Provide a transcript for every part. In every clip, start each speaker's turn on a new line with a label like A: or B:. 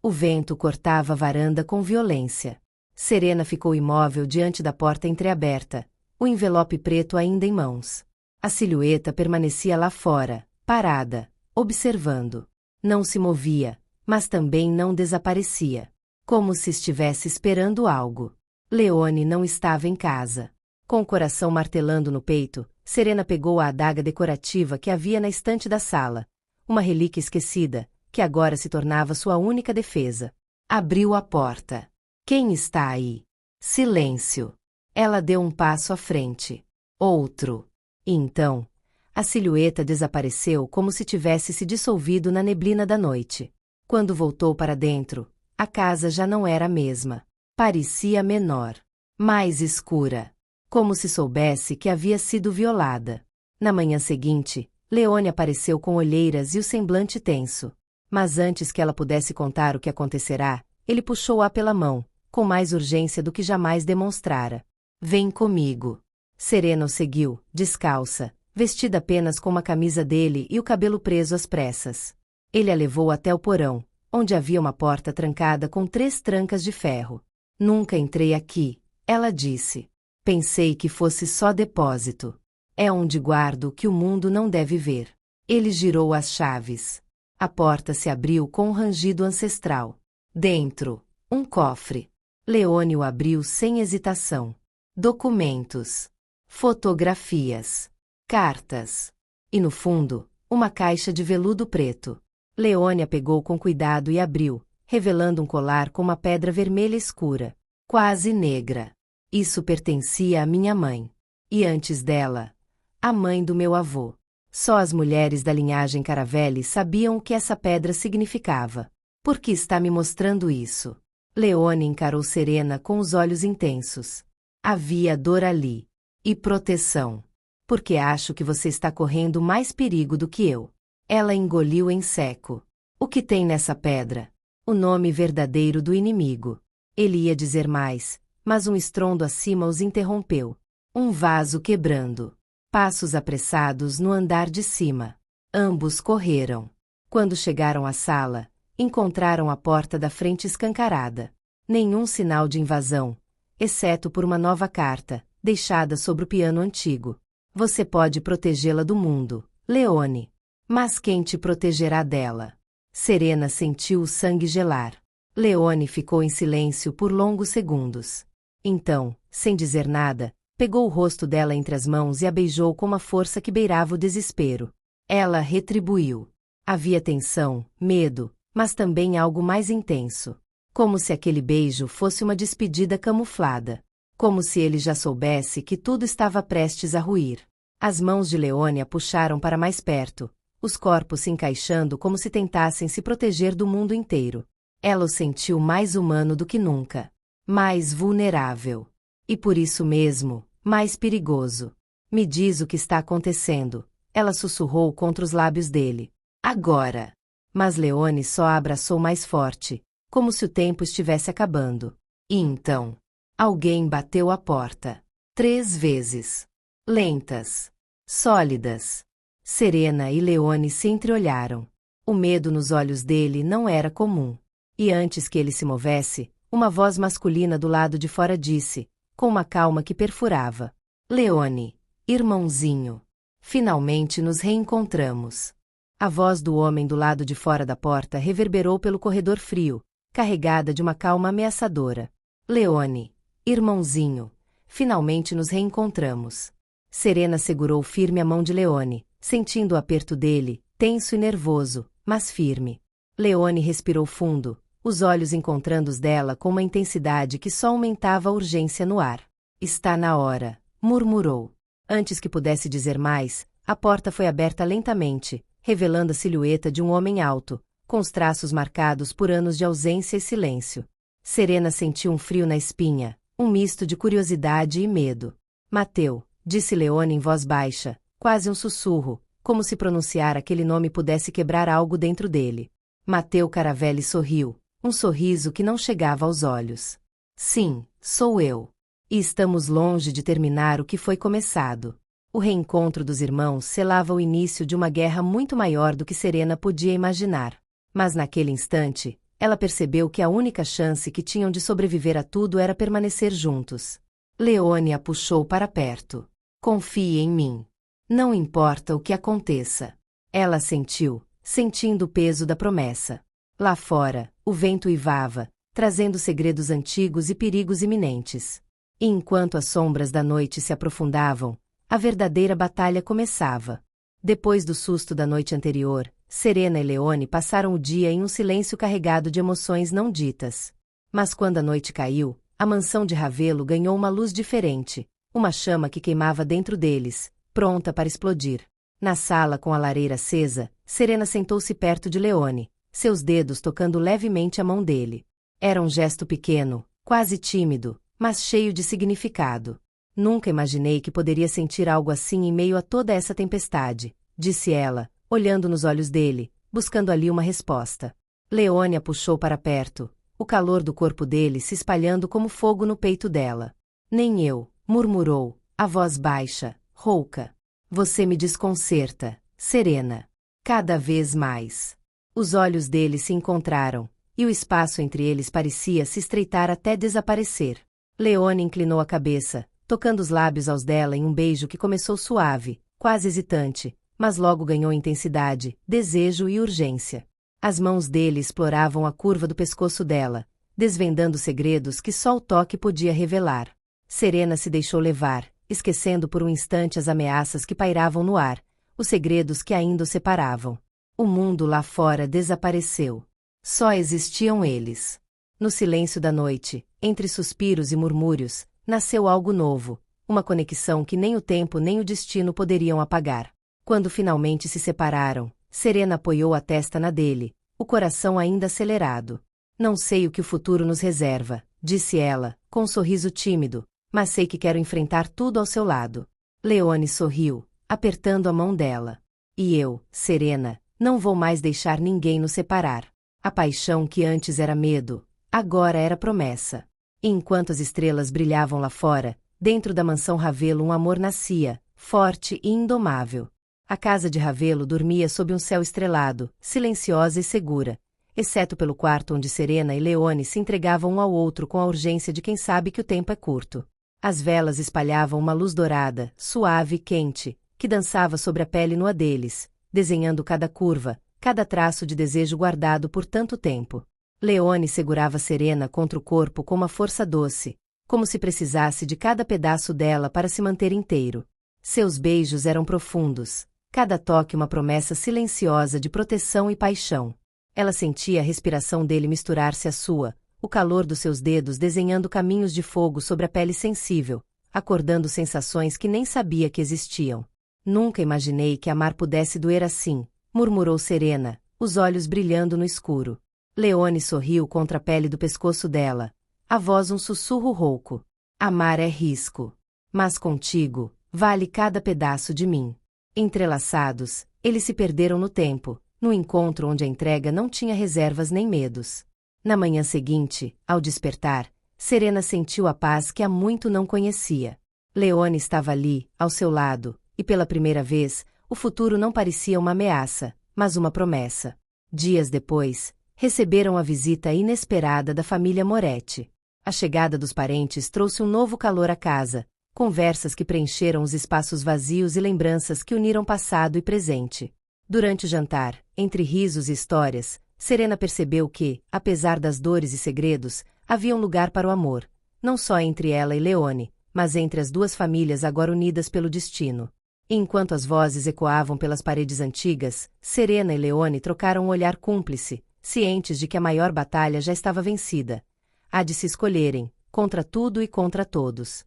A: O vento cortava a varanda com violência. Serena ficou imóvel diante da porta entreaberta, o envelope preto ainda em mãos. A silhueta permanecia lá fora, parada, observando. Não se movia, mas também não desaparecia. Como se estivesse esperando algo. Leone não estava em casa. Com o coração martelando no peito, Serena pegou a adaga decorativa que havia na estante da sala. Uma relíquia esquecida, que agora se tornava sua única defesa. Abriu a porta. Quem está aí? Silêncio. Ela deu um passo à frente. Outro. E então, a silhueta desapareceu como se tivesse se dissolvido na neblina da noite. Quando voltou para dentro, a casa já não era a mesma. Parecia menor. Mais escura. Como se soubesse que havia sido violada. Na manhã seguinte, Leone apareceu com olheiras e o semblante tenso. Mas antes que ela pudesse contar o que acontecerá, ele puxou-a pela mão, com mais urgência do que jamais demonstrara. Vem comigo. Serena o seguiu, descalça, vestida apenas com uma camisa dele e o cabelo preso às pressas. Ele a levou até o porão, onde havia uma porta trancada com 3 trancas de ferro. Nunca entrei aqui, ela disse. Pensei que fosse só depósito. É onde guardo o que o mundo não deve ver. Ele girou as chaves. A porta se abriu com um rangido ancestral. Dentro, um cofre. Leone o abriu sem hesitação. Documentos. Fotografias. Cartas. E no fundo, uma caixa de veludo preto. Leone a pegou com cuidado e abriu, revelando um colar com uma pedra vermelha escura, quase negra. Isso pertencia à minha mãe. E antes dela, a mãe do meu avô. Só as mulheres da linhagem Caravelli sabiam o que essa pedra significava. Por que está me mostrando isso? Leone encarou Serena com os olhos intensos. Havia dor ali. E proteção. Porque acho que você está correndo mais perigo do que eu. Ela engoliu em seco. O que tem nessa pedra? O nome verdadeiro do inimigo. Ele ia dizer mais, mas um estrondo acima os interrompeu. Um vaso quebrando. Passos apressados no andar de cima. Ambos correram. Quando chegaram à sala, encontraram a porta da frente escancarada. Nenhum sinal de invasão, exceto por uma nova carta, deixada sobre o piano antigo. Você pode protegê-la do mundo, Leone. Mas quem te protegerá dela? Serena sentiu o sangue gelar. Leone ficou em silêncio por longos segundos. Então, sem dizer nada, pegou o rosto dela entre as mãos e a beijou com uma força que beirava o desespero. Ela retribuiu. Havia tensão, medo, mas também algo mais intenso. Como se aquele beijo fosse uma despedida camuflada. Como se ele já soubesse que tudo estava prestes a ruir. As mãos de Leone a puxaram para mais perto, os corpos se encaixando como se tentassem se proteger do mundo inteiro. Ela o sentiu mais humano do que nunca. Mais vulnerável. E por isso mesmo, mais perigoso. Me diz o que está acontecendo. Ela sussurrou contra os lábios dele. Agora. Mas Leone só a abraçou mais forte, como se o tempo estivesse acabando. E então, alguém bateu a porta. 3 vezes. Lentas. Sólidas. Serena e Leone se entreolharam. O medo nos olhos dele não era comum. E antes que ele se movesse, uma voz masculina do lado de fora disse, com uma calma que perfurava. Leone, irmãozinho. Finalmente nos reencontramos. A voz do homem do lado de fora da porta reverberou pelo corredor frio, carregada de uma calma ameaçadora. Leone, irmãozinho, finalmente nos reencontramos. Serena segurou firme a mão de Leone, sentindo o aperto dele, tenso e nervoso, mas firme. Leone respirou fundo, os olhos encontrando os dela com uma intensidade que só aumentava a urgência no ar. Está na hora, murmurou. Antes que pudesse dizer mais, a porta foi aberta lentamente, revelando a silhueta de um homem alto, com os traços marcados por anos de ausência e silêncio. Serena sentiu um frio na espinha, um misto de curiosidade e medo. Mateu, disse Leone em voz baixa, quase um sussurro, como se pronunciar aquele nome pudesse quebrar algo dentro dele. Mateu Caravelli sorriu, um sorriso que não chegava aos olhos. Sim, sou eu. E estamos longe de terminar o que foi começado. O reencontro dos irmãos selava o início de uma guerra muito maior do que Serena podia imaginar. Mas naquele instante, Ela percebeu que a única chance que tinham de sobreviver a tudo era permanecer juntos. Leone a puxou para perto. Confie em mim. Não importa o que aconteça. Ela sentiu, sentindo o peso da promessa. Lá fora, o vento uivava, trazendo segredos antigos e perigos iminentes. E enquanto as sombras da noite se aprofundavam, a verdadeira batalha começava. Depois do susto da noite anterior, Serena e Leone passaram o dia em um silêncio carregado de emoções não ditas. Mas quando a noite caiu, a mansão de Ravelo ganhou uma luz diferente, uma chama que queimava dentro deles, pronta para explodir. Na sala com a lareira acesa, Serena sentou-se perto de Leone, seus dedos tocando levemente a mão dele. Era um gesto pequeno, quase tímido, mas cheio de significado. Nunca imaginei que poderia sentir algo assim em meio a toda essa tempestade, disse ela, olhando nos olhos dele, buscando ali uma resposta. Leone a puxou para perto, o calor do corpo dele se espalhando como fogo no peito dela. Nem eu, murmurou, a voz baixa, rouca. Você me desconcerta, Serena. Cada vez mais. Os olhos dele se encontraram, e o espaço entre eles parecia se estreitar até desaparecer. Leone inclinou a cabeça, tocando os lábios aos dela em um beijo que começou suave, quase hesitante, mas logo ganhou intensidade, desejo e urgência. As mãos dele exploravam a curva do pescoço dela, desvendando segredos que só o toque podia revelar. Serena se deixou levar, esquecendo por um instante as ameaças que pairavam no ar, os segredos que ainda o separavam. O mundo lá fora desapareceu. Só existiam eles. No silêncio da noite, entre suspiros e murmúrios, nasceu algo novo, uma conexão que nem o tempo nem o destino poderiam apagar. Quando finalmente se separaram, Serena apoiou a testa na dele, o coração ainda acelerado. Não sei o que o futuro nos reserva, disse ela, com um sorriso tímido, mas sei que quero enfrentar tudo ao seu lado. Leone sorriu, apertando a mão dela. E eu, Serena, não vou mais deixar ninguém nos separar. A paixão que antes era medo, agora era promessa. E enquanto as estrelas brilhavam lá fora, dentro da mansão Ravelo um amor nascia, forte e indomável. A casa de Ravelo dormia sob um céu estrelado, silenciosa e segura, exceto pelo quarto onde Serena e Leone se entregavam um ao outro com a urgência de quem sabe que o tempo é curto. As velas espalhavam uma luz dourada, suave e quente, que dançava sobre a pele nua deles, desenhando cada curva, cada traço de desejo guardado por tanto tempo. Leone segurava Serena contra o corpo com uma força doce, como se precisasse de cada pedaço dela para se manter inteiro. Seus beijos eram profundos, cada toque uma promessa silenciosa de proteção e paixão. Ela sentia a respiração dele misturar-se à sua, o calor dos seus dedos desenhando caminhos de fogo sobre a pele sensível, acordando sensações que nem sabia que existiam. Nunca imaginei que amar pudesse doer assim, murmurou Serena, os olhos brilhando no escuro. Leone sorriu contra a pele do pescoço dela, a voz um sussurro rouco. Amar é risco. Mas contigo, vale cada pedaço de mim. Entrelaçados, eles se perderam no tempo, no encontro onde a entrega não tinha reservas nem medos. Na manhã seguinte, ao despertar, Serena sentiu a paz que há muito não conhecia. Leone estava ali, ao seu lado, e pela primeira vez, o futuro não parecia uma ameaça, mas uma promessa. Dias depois, receberam a visita inesperada da família Moretti. A chegada dos parentes trouxe um novo calor à casa, conversas que preencheram os espaços vazios e lembranças que uniram passado e presente. Durante o jantar, entre risos e histórias, Serena percebeu que, apesar das dores e segredos, havia um lugar para o amor, não só entre ela e Leone, mas entre as duas famílias agora unidas pelo destino. E enquanto as vozes ecoavam pelas paredes antigas, Serena e Leone trocaram um olhar cúmplice, cientes de que a maior batalha já estava vencida. Há de se escolherem, contra tudo e contra todos.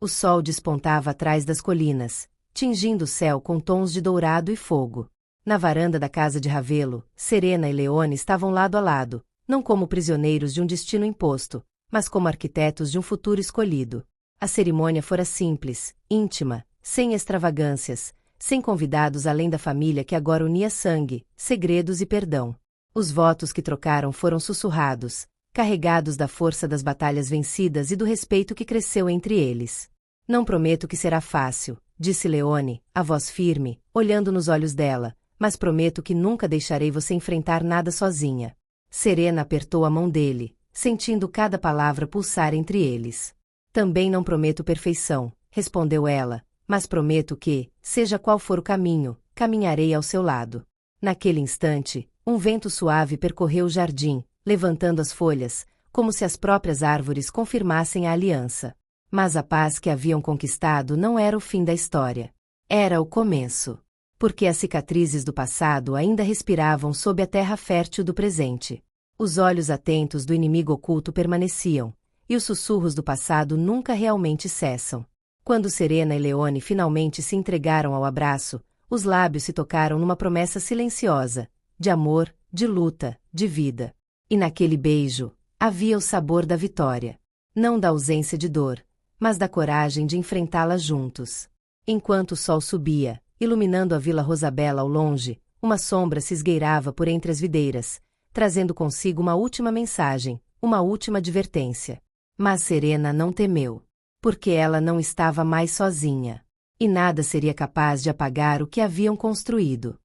A: O sol despontava atrás das colinas, tingindo o céu com tons de dourado e fogo. Na varanda da casa de Ravelo, Serena e Leone estavam lado a lado, não como prisioneiros de um destino imposto, mas como arquitetos de um futuro escolhido. A cerimônia fora simples, íntima, sem extravagâncias, sem convidados além da família que agora unia sangue, segredos e perdão. Os votos que trocaram foram sussurrados, carregados da força das batalhas vencidas e do respeito que cresceu entre eles. Não prometo que será fácil, disse Leone, a voz firme, olhando nos olhos dela, mas prometo que nunca deixarei você enfrentar nada sozinha. Serena apertou a mão dele, sentindo cada palavra pulsar entre eles. Também não prometo perfeição, respondeu ela, mas prometo que, seja qual for o caminho, caminharei ao seu lado. Naquele instante, um vento suave percorreu o jardim, levantando as folhas, como se as próprias árvores confirmassem a aliança. Mas a paz que haviam conquistado não era o fim da história. Era o começo. Porque as cicatrizes do passado ainda respiravam sob a terra fértil do presente. Os olhos atentos do inimigo oculto permaneciam, e os sussurros do passado nunca realmente cessam. Quando Serena e Leone finalmente se entregaram ao abraço, os lábios se tocaram numa promessa silenciosa, de amor, de luta, de vida. E naquele beijo, havia o sabor da vitória. Não da ausência de dor, mas da coragem de enfrentá-la juntos. Enquanto o sol subia, iluminando a Vila Rosabella ao longe, uma sombra se esgueirava por entre as videiras, trazendo consigo uma última mensagem, uma última advertência. Mas Serena não temeu. Porque ela não estava mais sozinha. E nada seria capaz de apagar o que haviam construído.